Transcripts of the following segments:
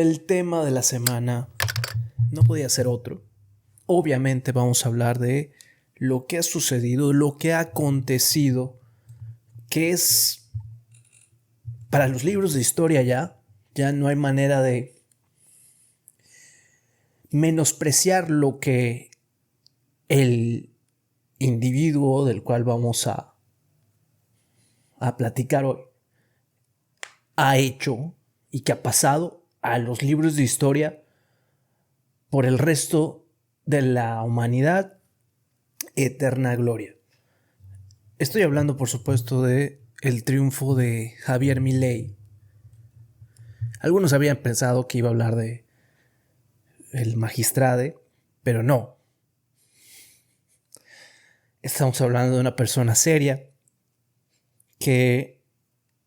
El tema de la semana no podía ser otro. Obviamente vamos a hablar de lo que ha sucedido, lo que ha acontecido, que es para los libros de historia ya no hay manera de menospreciar lo que el individuo del cual vamos a platicar hoy ha hecho y que ha pasado a los libros de historia por el resto de la humanidad, eterna gloria. Estoy hablando, por supuesto, de el triunfo de Javier Milei. Algunos habían pensado que iba a hablar de el magistrade, pero no. Estamos hablando de una persona seria que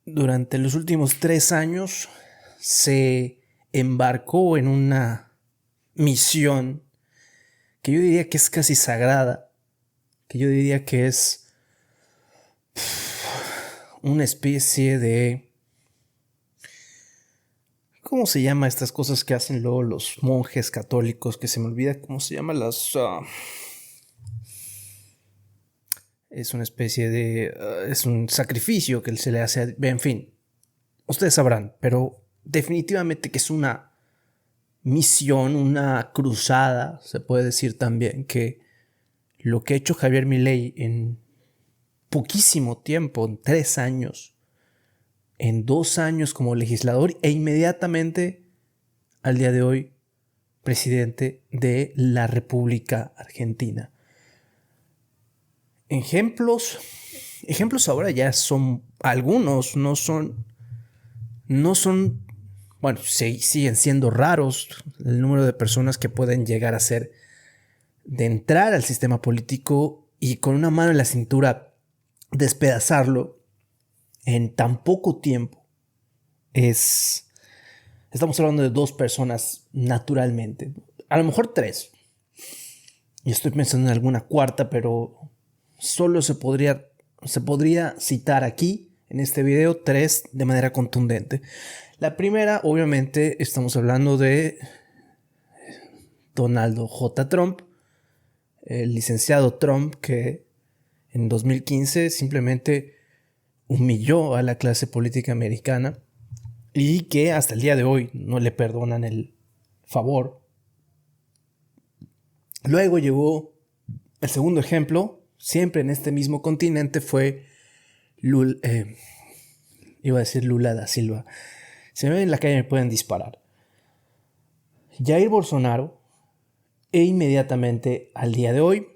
durante los últimos 3 años se embarcó en una misión que yo diría que es casi sagrada, que yo diría que es una especie de... ¿Cómo se llama estas cosas que hacen luego los monjes católicos? Que se me olvida cómo se llama las... es una especie de... es un sacrificio que se le hace... En fin, ustedes sabrán, pero definitivamente que es una misión, una cruzada, se puede decir también, que lo que ha hecho Javier Milei en poquísimo tiempo, en 3 años, en 2 años como legislador e inmediatamente al día de hoy presidente de la República Argentina. Ejemplos ahora ya son algunos, no son, bueno, siguen siendo raros el número de personas que pueden llegar a ser, de entrar al sistema político y con una mano en la cintura despedazarlo en tan poco tiempo. Estamos hablando de 2 personas naturalmente, a lo mejor 3. Y estoy pensando en alguna cuarta, pero solo se podría citar aquí, en este video, 3 de manera contundente. La primera, obviamente, estamos hablando de Donald J. Trump, el licenciado Trump, que en 2015 simplemente humilló a la clase política americana y que hasta el día de hoy no le perdonan el favor. Luego llegó el segundo ejemplo, siempre en este mismo continente, fue iba a decir Lula da Silva. Si me ven en la calle me pueden disparar. Jair Bolsonaro, e inmediatamente al día de hoy,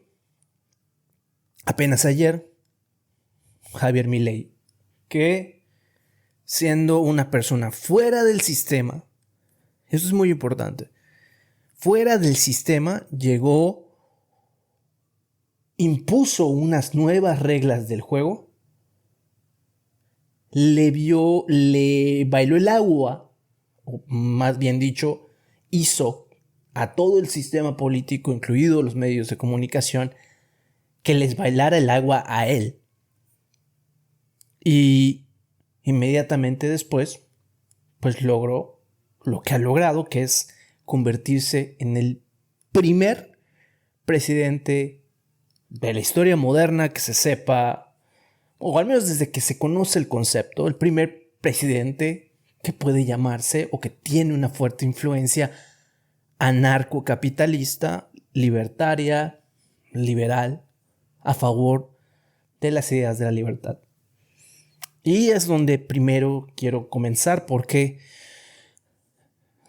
apenas ayer, Javier Milei, que siendo una persona fuera del sistema, eso es muy importante, fuera del sistema, impuso unas nuevas reglas del juego, le bailó el agua, o más bien dicho, hizo a todo el sistema político, incluidos los medios de comunicación, que les bailara el agua a él. Y inmediatamente después, pues logró lo que ha logrado, que es convertirse en el primer presidente de la historia moderna que se sepa, o al menos desde que se conoce el concepto, el primer presidente que puede llamarse o que tiene una fuerte influencia anarcocapitalista, libertaria, liberal, a favor de las ideas de la libertad. Y es donde primero quiero comenzar, porque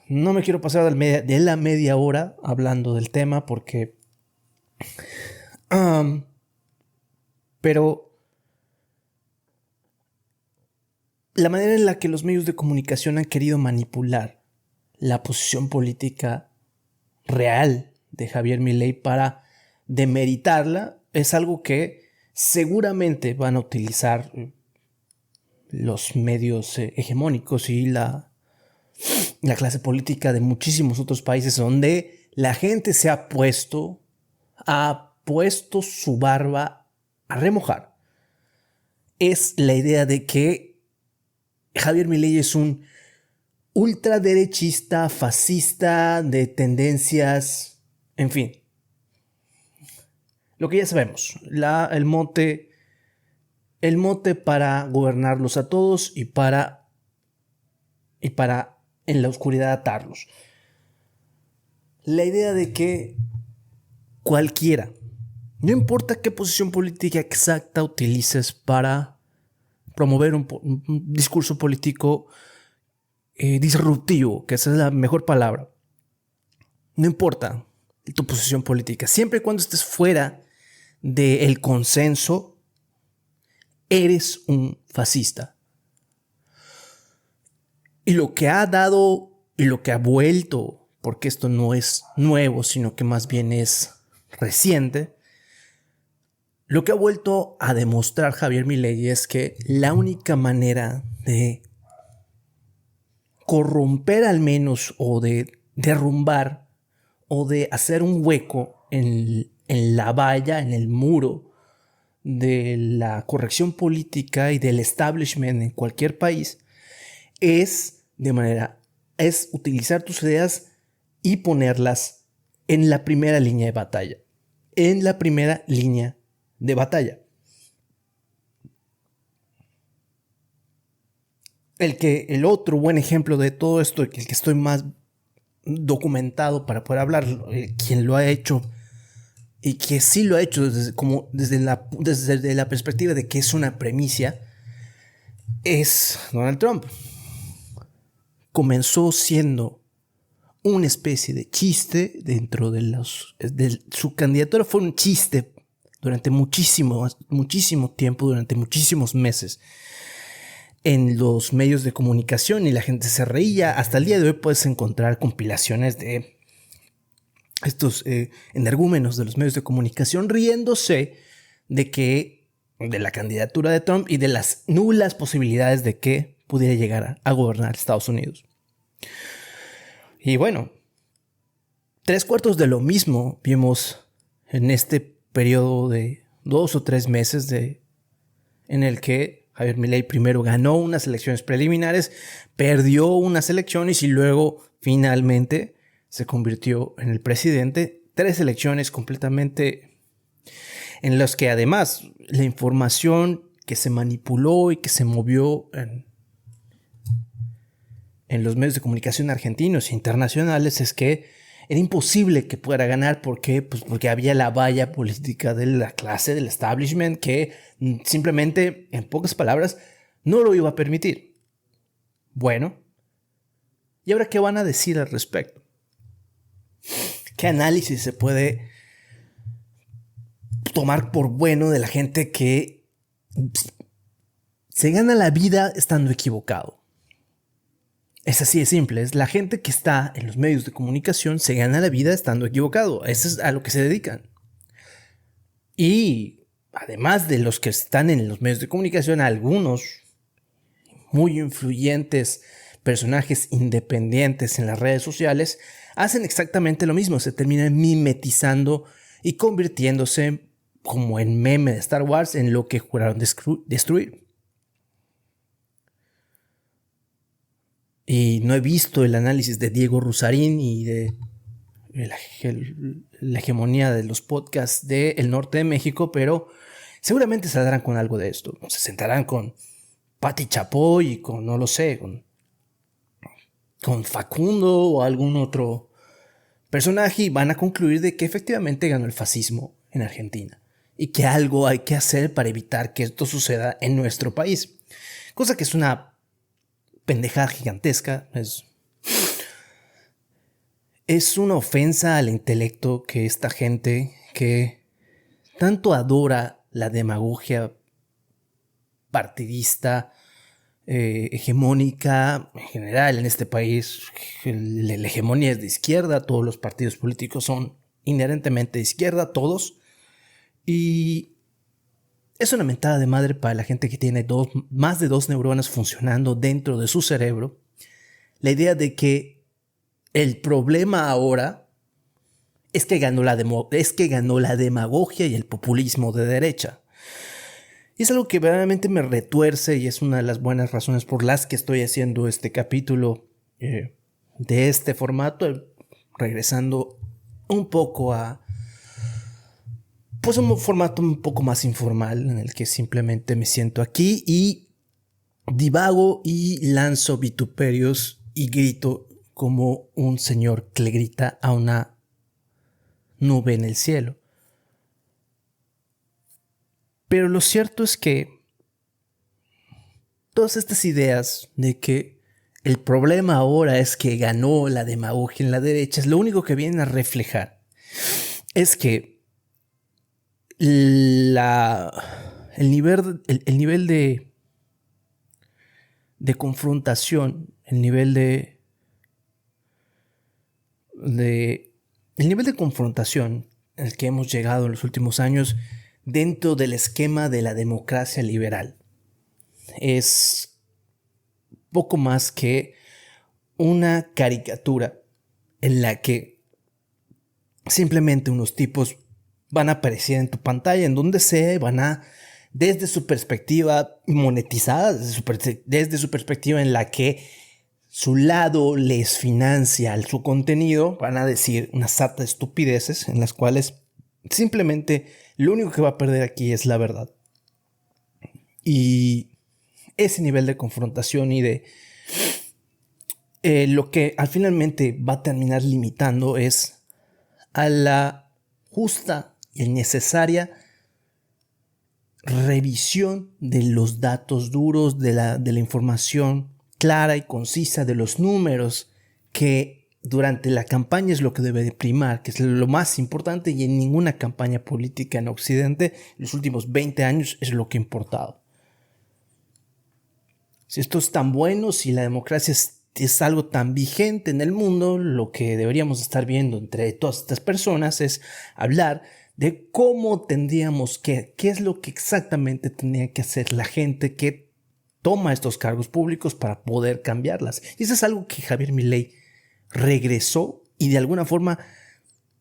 no me quiero pasar de la media hora hablando del tema, porque pero la manera en la que los medios de comunicación han querido manipular la posición política real de Javier Milei para demeritarla es algo que seguramente van a utilizar los medios hegemónicos y la clase política de muchísimos otros países, donde la gente se ha puesto su barba a remojar. Es la idea de que Javier Milei es un ultraderechista, fascista, de tendencias, en fin. Lo que ya sabemos, el mote para gobernarlos a todos y para en la oscuridad atarlos. La idea de que cualquiera, no importa qué posición política exacta utilices para promover un discurso político disruptivo, que esa es la mejor palabra, no importa tu posición política, siempre y cuando estés fuera del consenso, eres un fascista. Y lo que ha dado y lo que ha vuelto, porque esto no es nuevo, sino que más bien es reciente, lo que ha vuelto a demostrar Javier Milei es que la única manera de corromper al menos, o de derrumbar, o de hacer un hueco en la valla, en el muro de la corrección política y del establishment en cualquier país, es utilizar tus ideas y ponerlas en la primera línea de batalla. En la primera línea de batalla. El otro buen ejemplo de todo esto, el que estoy más documentado para poder hablar, quien lo ha hecho y que sí lo ha hecho desde la perspectiva de que es una premisa, es Donald Trump. Comenzó siendo una especie de chiste dentro de su candidatura. Fue un chiste durante muchísimo tiempo, durante muchísimos meses en los medios de comunicación, y la gente se reía. Hasta el día de hoy puedes encontrar compilaciones de estos energúmenos de los medios de comunicación riéndose de la candidatura de Trump y de las nulas posibilidades de que pudiera llegar a gobernar Estados Unidos. Y bueno, 3/4 de lo mismo vimos en este periodo de 2 o 3 meses en el que Javier Milei primero ganó unas elecciones preliminares, perdió unas elecciones y luego finalmente se convirtió en el presidente. 3 elecciones completamente en las que además la información que se manipuló y que se movió en los medios de comunicación argentinos e internacionales es que era imposible que pudiera ganar. ¿Por qué? Pues porque había la valla política de la clase, del establishment, que simplemente, en pocas palabras, no lo iba a permitir. Bueno, ¿y ahora qué van a decir al respecto? ¿Qué análisis se puede tomar por bueno de la gente que se gana la vida estando equivocado? Es así de simple. Es la gente que está en los medios de comunicación se gana la vida estando equivocado. Eso es a lo que se dedican. Y además de los que están en los medios de comunicación, algunos muy influyentes personajes independientes en las redes sociales hacen exactamente lo mismo. Se terminan mimetizando y convirtiéndose, como en meme de Star Wars, en lo que juraron destruir. Y no he visto el análisis de Diego Rusarín y de la hegemonía de los podcasts del norte de México, pero seguramente saldrán con algo de esto. Se sentarán con Pati Chapoy y con, no lo sé, con Facundo o algún otro personaje, y van a concluir de que efectivamente ganó el fascismo en Argentina y que algo hay que hacer para evitar que esto suceda en nuestro país. Cosa que es una pendejada gigantesca. Es una ofensa al intelecto que esta gente que tanto adora la demagogia partidista, hegemónica en general en este país. La hegemonía es de izquierda, todos los partidos políticos son inherentemente de izquierda, todos. Y es una mentada de madre para la gente que tiene más de 2 neuronas funcionando dentro de su cerebro. La idea de que el problema ahora es que ganó la demagogia y el populismo de derecha. Y es algo que verdaderamente me retuerce, y es una de las buenas razones por las que estoy haciendo este capítulo de este formato, regresando un poco a pues un formato un poco más informal en el que simplemente me siento aquí y divago y lanzo vituperios y grito como un señor que le grita a una nube en el cielo. Pero lo cierto es que todas estas ideas de que el problema ahora es que ganó la demagogia en la derecha, es lo único que vienen a reflejar. Es que el nivel de confrontación, el nivel de confrontación al que hemos llegado en los últimos años dentro del esquema de la democracia liberal es poco más que una caricatura en la que simplemente unos tipos van a aparecer en tu pantalla, en donde sea, van a, desde su perspectiva monetizada, desde su perspectiva en la que su lado les financia su contenido, van a decir una sarta de estupideces en las cuales simplemente lo único que va a perder aquí es la verdad. Y ese nivel de confrontación y de lo que al finalmente va a terminar limitando es a la justa y necesaria revisión de los datos duros, de la información clara y concisa, de los números, que durante la campaña es lo que debe de primar, que es lo más importante, y en ninguna campaña política en Occidente en los últimos 20 años es lo que ha importado. Si esto es tan bueno, si la democracia es algo tan vigente en el mundo, lo que deberíamos estar viendo entre todas estas personas es hablar de cómo tendríamos qué es lo que exactamente tendría que hacer la gente que toma estos cargos públicos para poder cambiarlas. Y eso es algo que Javier Milei regresó y de alguna forma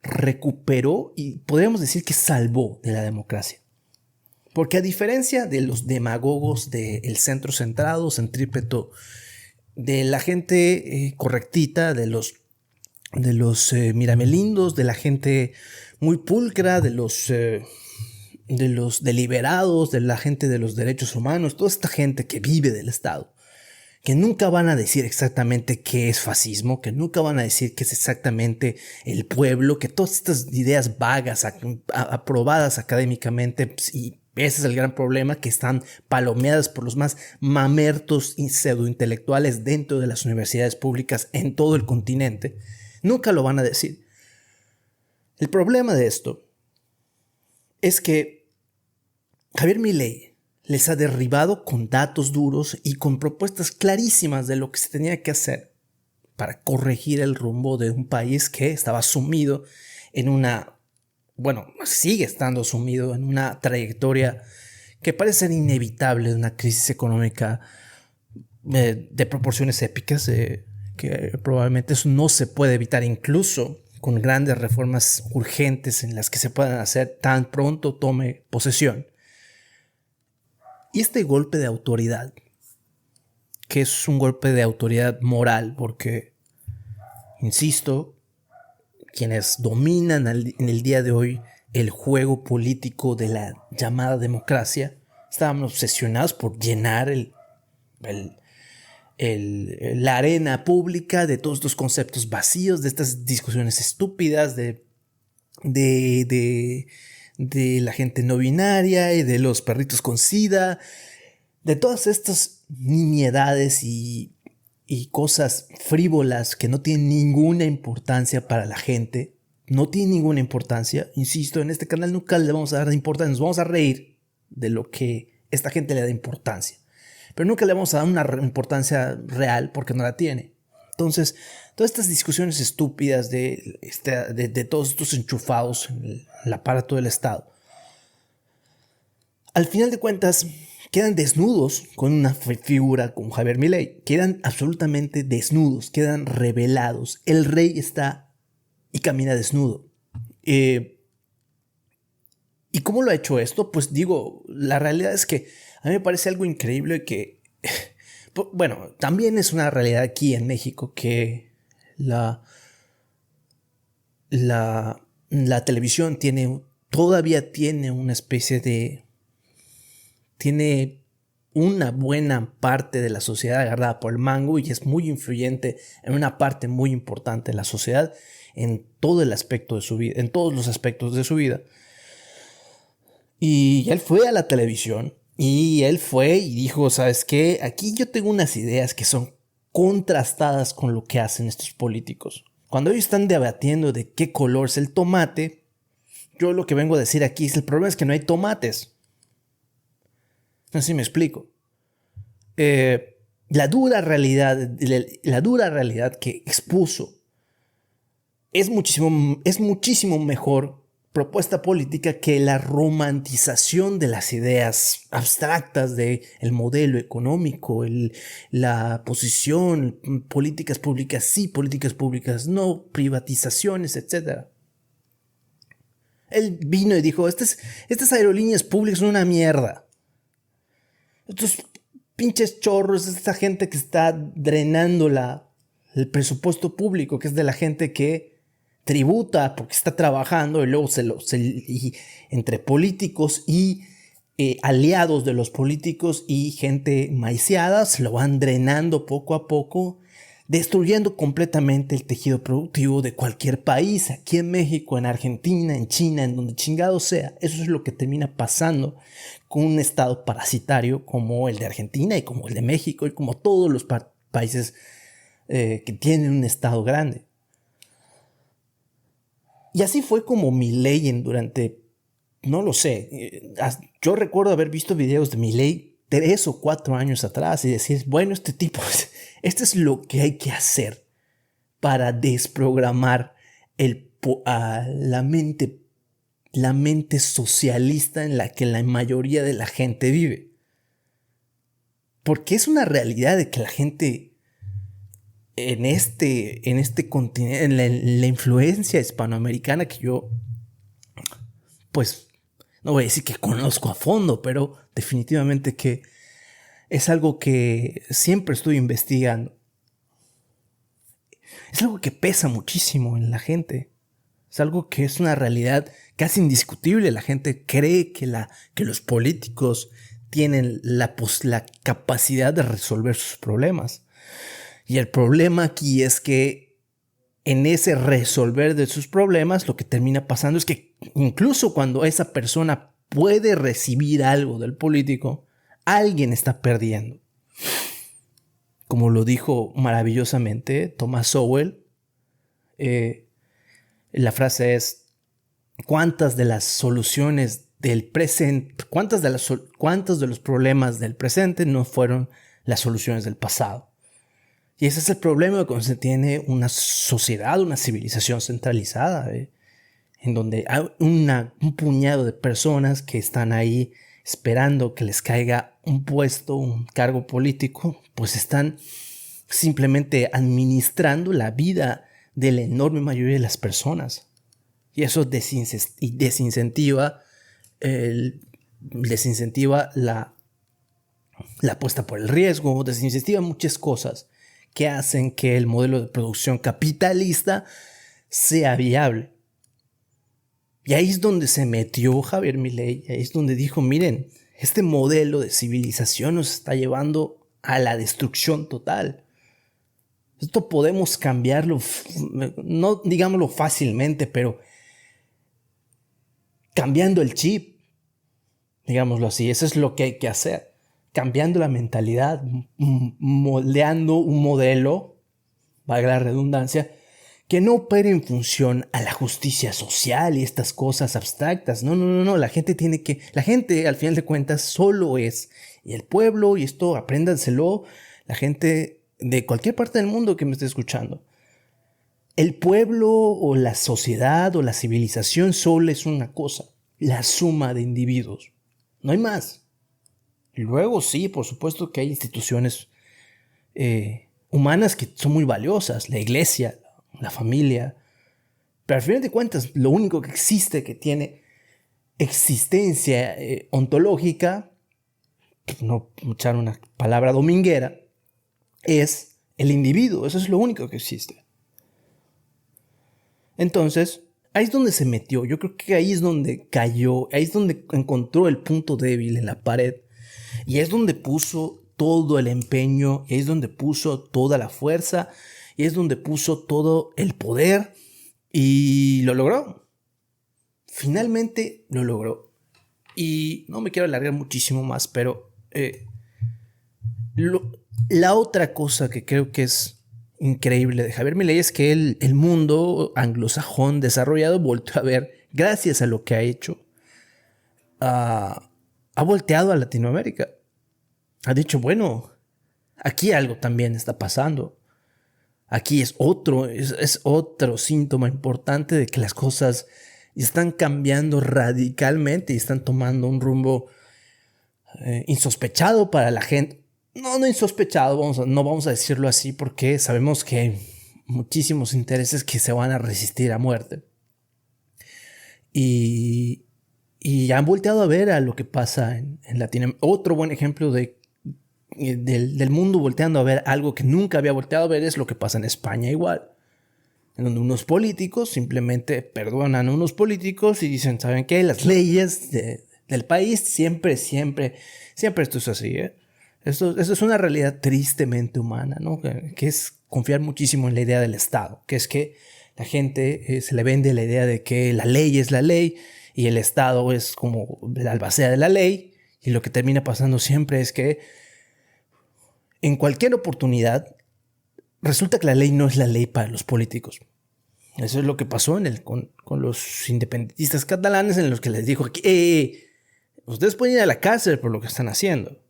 recuperó y podríamos decir que salvó de la democracia. Porque a diferencia de los demagogos del centro centrado, centrípeto, de la gente correctita, de los miramelindos, de la gente muy pulcra, de los deliberados, de la gente de los derechos humanos, toda esta gente que vive del Estado, que nunca van a decir exactamente qué es fascismo, que nunca van a decir qué es exactamente el pueblo, que todas estas ideas vagas, aprobadas académicamente, y ese es el gran problema, que están palomeadas por los más mamertos y pseudointelectuales dentro de las universidades públicas en todo el continente, nunca lo van a decir. El problema de esto es que Javier Milei les ha derribado con datos duros y con propuestas clarísimas de lo que se tenía que hacer para corregir el rumbo de un país que estaba sumido en sigue estando sumido en una trayectoria que parece ser inevitable de una crisis económica de proporciones épicas, que probablemente eso no se puede evitar incluso con grandes reformas urgentes en las que se puedan hacer tan pronto tome posesión. Y este golpe de autoridad, que es un golpe de autoridad moral, porque, insisto, quienes dominan en el día de hoy el juego político de la llamada democracia, estaban obsesionados por llenar la arena pública de todos estos conceptos vacíos, de estas discusiones estúpidas, de la gente no binaria y de los perritos con SIDA, de todas estas nimiedades y cosas frívolas que no tienen ninguna importancia para la gente. No tienen ninguna importancia. Insisto, en este canal nunca le vamos a dar importancia. Nos vamos a reír de lo que esta gente le da importancia. Pero nunca le vamos a dar una importancia real porque no la tiene. Entonces, todas estas discusiones estúpidas de todos estos enchufados en el aparato del Estado, al final de cuentas, quedan desnudos con una figura como Javier Milei. Quedan absolutamente desnudos, quedan revelados. El rey está y camina desnudo. ¿Y cómo lo ha hecho esto? Pues digo, la realidad es que a mí me parece algo increíble que bueno, también es una realidad aquí en México que la televisión todavía tiene una especie de... Tiene una buena parte de la sociedad agarrada por el mango y es muy influyente en una parte muy importante de la sociedad en todo el aspecto de su vida, en todos los aspectos de su vida. Y él fue a la televisión y él fue y dijo, ¿sabes qué? Aquí yo tengo unas ideas que son contrastadas con lo que hacen estos políticos. Cuando ellos están debatiendo de qué color es el tomate, yo lo que vengo a decir aquí es el problema es que no hay tomates. No sé si me explico. La dura realidad que expuso es muchísimo mejor propuesta política que la romantización de las ideas abstractas de el modelo económico, la posición, políticas públicas sí, políticas públicas no, privatizaciones, etc. Él vino y dijo, estas aerolíneas públicas son una mierda. Estos pinches chorros, esta gente que está drenando el presupuesto público, que es de la gente que tributa porque está trabajando y luego entre políticos y aliados de los políticos y gente maiciada se lo van drenando poco a poco, destruyendo completamente el tejido productivo de cualquier país, aquí en México, en Argentina, en China, en donde chingado sea. Eso es lo que termina pasando con un estado parasitario como el de Argentina y como el de México y como todos los países que tienen un estado grande. Y así fue como Milei durante, no lo sé, yo recuerdo haber visto videos de Milei 3 o 4 años atrás y decir, bueno, esto es lo que hay que hacer para desprogramar la mente socialista en la que la mayoría de la gente vive. Porque es una realidad de que la gente en este continente, en la influencia hispanoamericana que yo, pues, no voy a decir que conozco a fondo, pero definitivamente que es algo que siempre estoy investigando. Es algo que pesa muchísimo en la gente. Es algo que es una realidad casi indiscutible. La gente cree que los políticos tienen la capacidad de resolver sus problemas. Y el problema aquí es que en ese resolver de sus problemas, lo que termina pasando es que incluso cuando esa persona puede recibir algo del político, alguien está perdiendo. Como lo dijo maravillosamente Thomas Sowell, la frase es: ¿cuántas de las soluciones del presente, cuántos de los problemas del presente no fueron las soluciones del pasado? Y ese es el problema cuando se tiene una sociedad, una civilización centralizada, en donde hay un puñado de personas que están ahí esperando que les caiga un puesto, un cargo político, pues están simplemente administrando la de la enorme mayoría de las personas. Y eso desincentiva la apuesta por el riesgo, desincentiva muchas cosas que hacen que el modelo de producción capitalista sea viable. Y ahí es donde se metió Javier Milei, ahí es donde dijo, miren, este modelo de civilización nos está llevando a la destrucción total. Esto podemos cambiarlo, no digámoslo fácilmente, pero cambiando el chip, digámoslo así, eso es lo que hay que hacer. Cambiando la mentalidad, moldeando un modelo, valga la redundancia, que no opere en función a la justicia social y estas cosas abstractas. No, la gente al final de cuentas solo es, y el pueblo, y esto apréndanselo, la gente de cualquier parte del mundo que me esté escuchando. El pueblo o la sociedad o la civilización solo es una cosa, la suma de individuos. No hay más. Y luego sí, por supuesto que hay instituciones humanas que son muy valiosas, la iglesia, la familia, pero al final de cuentas lo único que existe, que tiene existencia ontológica, no echar una palabra dominguera, es el individuo. Eso es lo único que existe. Entonces, ahí es donde se metió. Yo creo que ahí es donde cayó. Ahí es donde encontró el punto débil en la pared. Y es donde puso todo el empeño. Y es donde puso toda la fuerza. Y es donde puso todo el poder. Y lo logró. Finalmente lo logró. Y no me quiero alargar muchísimo más, pero la otra cosa que creo que es increíble de Javier Milei es que el mundo anglosajón desarrollado volteó a ver, gracias a lo que ha hecho, ha volteado a Latinoamérica. Ha dicho, bueno, aquí algo también está pasando. Aquí es otro síntoma importante de que las cosas están cambiando radicalmente y están tomando un rumbo insospechado para la gente. No insospechado, no vamos a decirlo así porque sabemos que hay muchísimos intereses que se van a resistir a muerte. Y han volteado a ver a lo que pasa en Latinoamérica. Otro buen ejemplo del mundo volteando a ver algo que nunca había volteado a ver es lo que pasa en España igual. En donde unos políticos simplemente perdonan a unos políticos y dicen, ¿saben qué? Las leyes del país siempre esto es así, ¿eh? Esto es una realidad tristemente humana, ¿no? Que es confiar muchísimo en la idea del Estado, que es que la gente se le vende la idea de que la ley es la ley y el Estado es como la albacea de la ley, y lo que termina pasando siempre es que en cualquier oportunidad resulta que la ley no es la ley para los políticos. Eso es lo que pasó con los independentistas catalanes, en los que les dijo aquí, ustedes pueden ir a la cárcel por lo que están haciendo.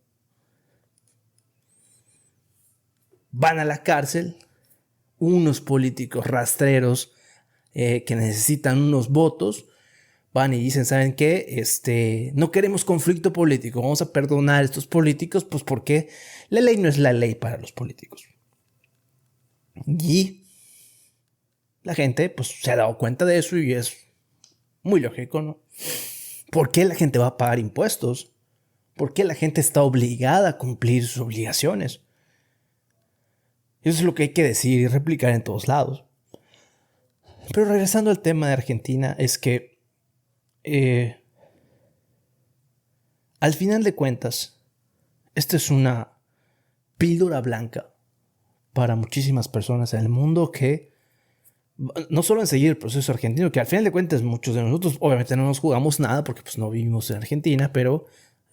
Van a la cárcel unos políticos rastreros que necesitan unos votos, van y dicen, ¿saben qué? No queremos conflicto político, vamos a perdonar a estos políticos, pues porque la ley no es la ley para los políticos. Y la gente pues se ha dado cuenta de eso y es muy lógico, ¿no? ¿Por qué la gente va a pagar impuestos? ¿Por qué la gente está obligada a cumplir sus obligaciones? Eso es lo que hay que decir y replicar en todos lados. Pero regresando al tema de Argentina, es que al final de cuentas, esta es una píldora blanca para muchísimas personas en el mundo que no solo en seguir el proceso argentino, que al final de cuentas muchos de nosotros obviamente no nos jugamos nada porque pues no vivimos en Argentina, pero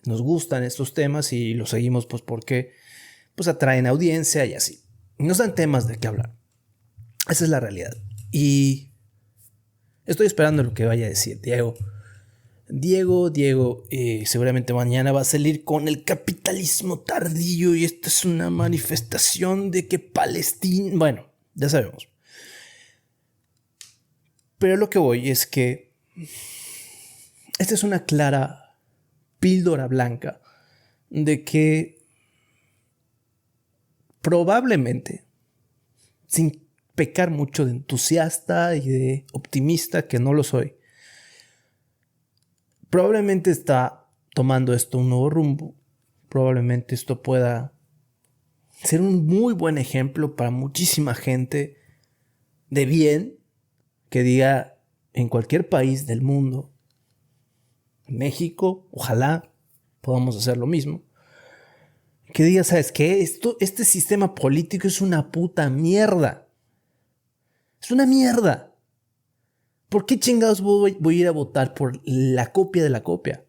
nos gustan estos temas y los seguimos pues porque pues atraen audiencia y así. Nos dan temas de qué hablar. Esa es la realidad. Y estoy esperando lo que vaya a decir Diego, seguramente mañana va a salir con el capitalismo tardío y esta es una manifestación de que Palestina... Bueno, ya sabemos. Pero lo que voy es que esta es una clara píldora blanca de que probablemente, sin pecar mucho de entusiasta y de optimista, que no lo soy, probablemente está tomando esto un nuevo rumbo. Probablemente esto pueda ser un muy buen ejemplo para muchísima gente de bien que diga en cualquier país del mundo, México, ojalá podamos hacer lo mismo, que diga, ¿sabes qué? Este sistema político es una puta mierda. Es una mierda. ¿Por qué chingados voy a ir a votar por la copia de la copia?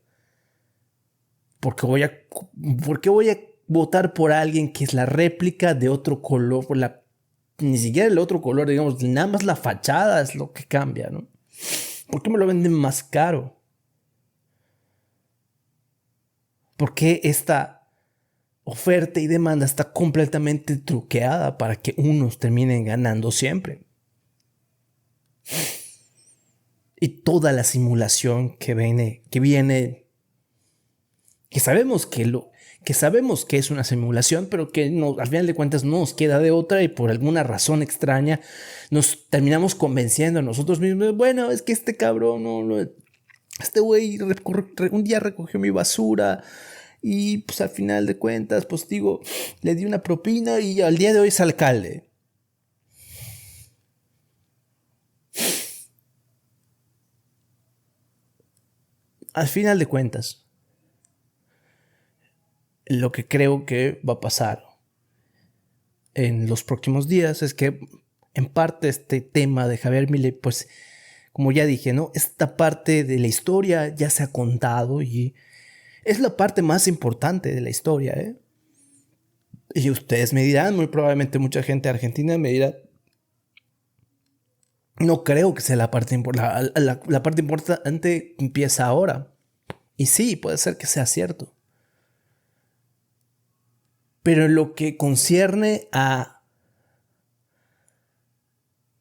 ¿Por qué voy a votar por alguien que es la réplica de otro color? Ni siquiera el otro color, digamos, nada más la fachada es lo que cambia, ¿no? ¿Por qué me lo venden más caro? ¿Por qué esta oferta y demanda está completamente truqueada para que unos terminen ganando siempre? Y toda la simulación que viene, que sabemos que es una simulación, pero que no, al final de cuentas no nos queda de otra y por alguna razón extraña nos terminamos convenciendo a nosotros mismos. Bueno, es que este cabrón, este güey un día recogió mi basura Y pues al final de cuentas, pues digo, le di una propina y al día de hoy es alcalde. Al final de cuentas, lo que creo que va a pasar en los próximos días es que en parte este tema de Javier Milei, pues como ya dije, ¿no? Esta parte de la historia ya se ha contado y es la parte más importante de la historia, ¿eh? Y ustedes me dirán, muy probablemente mucha gente de Argentina me dirá, no creo que sea la parte importante, la parte importante empieza ahora. Y sí, puede ser que sea cierto. Pero en lo que concierne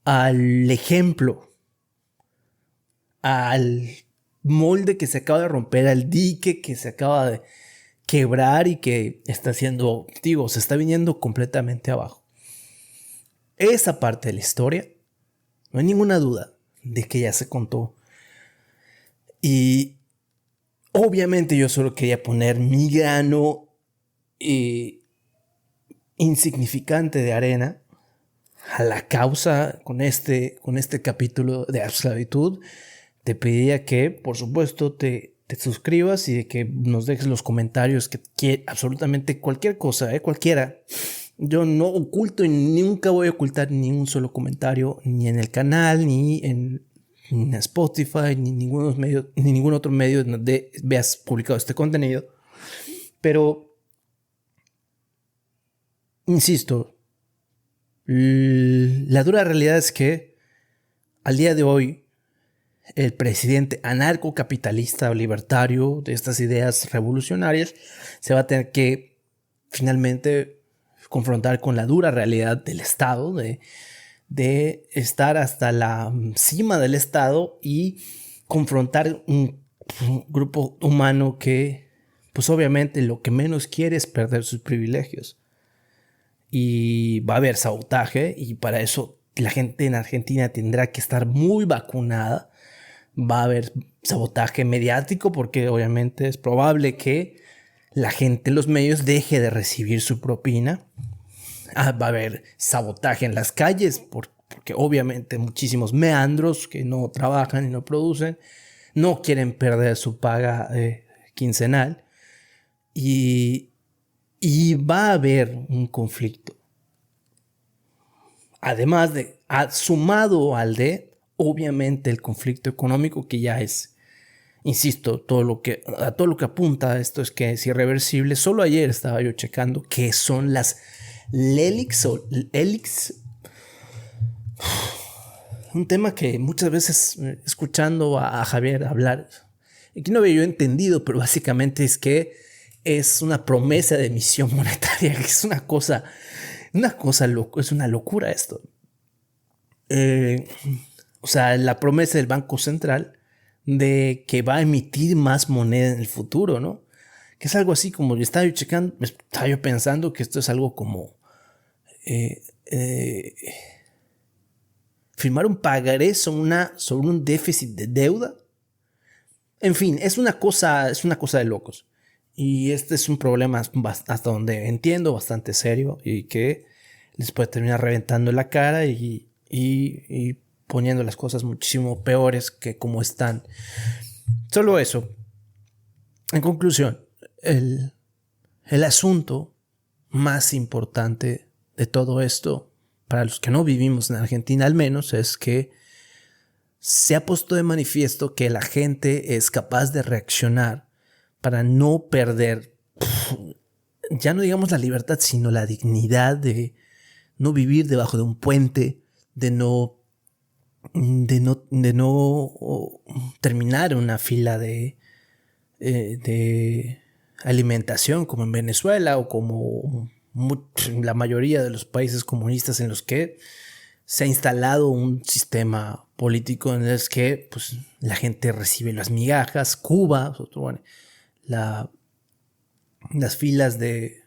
al ejemplo, al molde que se acaba de romper, al dique que se acaba de quebrar y que está siendo, digo, se está viniendo completamente abajo. Esa parte de la historia, no hay ninguna duda de que ya se contó. Y obviamente yo solo quería poner mi grano insignificante de arena a la causa con este capítulo de esclavitud. Te pediría que, por supuesto, te suscribas y que nos dejes los comentarios que absolutamente cualquier cosa, cualquiera. Yo no oculto y nunca voy a ocultar ni un solo comentario, ni en el canal, ni en Spotify, ni ningún otro medio donde veas publicado este contenido. Pero, insisto, la dura realidad es que al día de hoy el presidente anarcocapitalista o libertario de estas ideas revolucionarias se va a tener que finalmente confrontar con la dura realidad del Estado, de estar hasta la cima del Estado y confrontar un grupo humano que pues obviamente lo que menos quiere es perder sus privilegios. Y va a haber sabotaje y para eso la gente en Argentina tendrá que estar muy vacunada. Va a haber sabotaje mediático porque obviamente es probable que la gente en los medios deje de recibir su propina. Va a haber sabotaje en las calles porque obviamente muchísimos meandros que no trabajan y no producen no quieren perder su paga quincenal y va a haber un conflicto. Además de, sumado al de, obviamente, el conflicto económico que ya es, insisto, todo lo que apunta a esto es que es irreversible. Solo ayer estaba yo checando que son las LELIX o ELIX. Un tema que muchas veces escuchando a Javier hablar, que no había yo entendido, pero básicamente es que es una promesa de emisión monetaria, que es una cosa es una locura esto. O sea, la promesa del Banco Central de que va a emitir más moneda en el futuro, ¿no? Que es algo así como yo estaba yo pensando que esto es algo como firmar un pagaré sobre un déficit de deuda. En fin, es una cosa de locos. Y este es un problema hasta donde entiendo bastante serio y que les puede terminar reventando la cara y poniendo las cosas muchísimo peores que como están. Solo eso. En conclusión, el asunto más importante de todo esto, para los que no vivimos en Argentina al menos, es que se ha puesto de manifiesto que la gente es capaz de reaccionar para no perder, ya no digamos la libertad, sino la dignidad de no vivir debajo de un puente, de no terminar una fila de alimentación como en Venezuela o como la mayoría de los países comunistas en los que se ha instalado un sistema político en el que pues, la gente recibe las migajas. Cuba, bueno, las filas de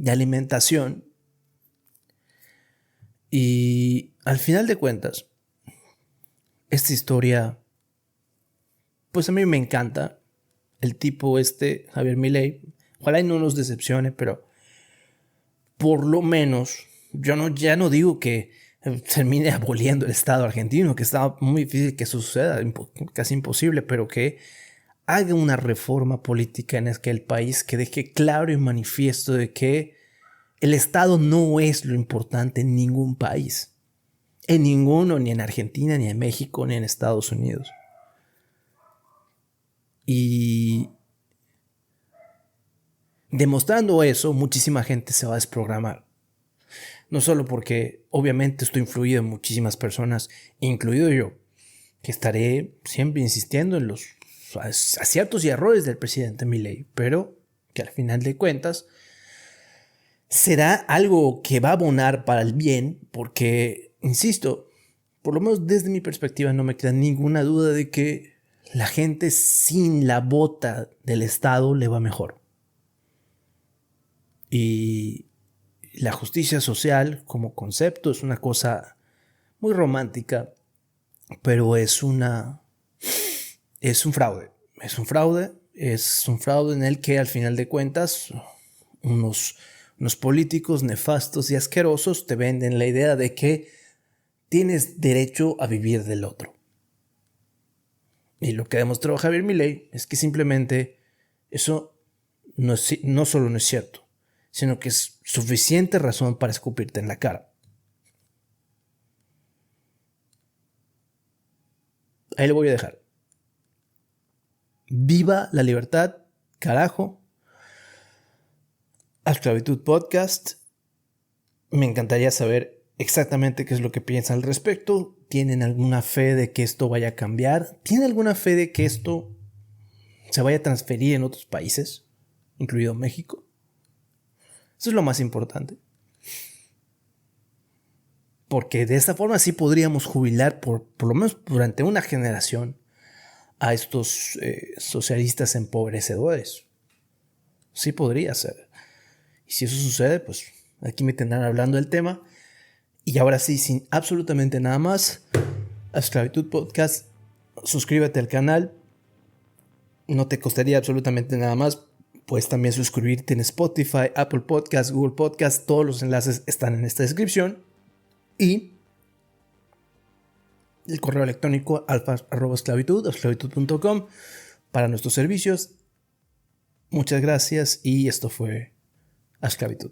alimentación. Y al final de cuentas, esta historia, pues a mí me encanta. El tipo Javier Milei, ojalá y no nos decepcione, pero por lo menos, ya no digo que termine aboliendo el Estado argentino, que está muy difícil que eso suceda, casi imposible, pero que haga una reforma política en aquel país que deje claro y manifiesto de que el Estado no es lo importante en ningún país. En ninguno, ni en Argentina, ni en México, ni en Estados Unidos. Y demostrando eso, muchísima gente se va a desprogramar. No solo porque obviamente esto ha influido en muchísimas personas, incluido yo, que estaré siempre insistiendo en los aciertos y errores del presidente Milei, pero que al final de cuentas será algo que va a abonar para el bien, porque, insisto, por lo menos desde mi perspectiva no me queda ninguna duda de que la gente sin la bota del Estado le va mejor. Y la justicia social como concepto es una cosa muy romántica, pero es un fraude. Es un fraude en el que al final de cuentas unos políticos nefastos y asquerosos te venden la idea de que tienes derecho a vivir del otro. Y lo que demostró Javier Milei es que simplemente eso no solo no es cierto, sino que es suficiente razón para escupirte en la cara. Ahí lo voy a dejar. Viva la libertad, carajo. Esclavitud Podcast. Me encantaría saber exactamente qué es lo que piensan al respecto. ¿Tienen alguna fe de que esto vaya a cambiar? ¿Tienen alguna fe de que esto se vaya a transferir en otros países, incluido México? Eso es lo más importante. Porque de esta forma sí podríamos jubilar por lo menos durante una generación a estos socialistas empobrecedores. Sí podría ser. Y si eso sucede, pues aquí me tendrán hablando del tema. Y ahora sí, sin absolutamente nada más, a Esclavitud Podcast, suscríbete al canal. No te costaría absolutamente nada más. Puedes también suscribirte en Spotify, Apple Podcasts, Google Podcasts. Todos los enlaces están en esta descripción. Y el correo electrónico alfa@esclavitud.com para nuestros servicios. Muchas gracias y esto fue A Esclavitud.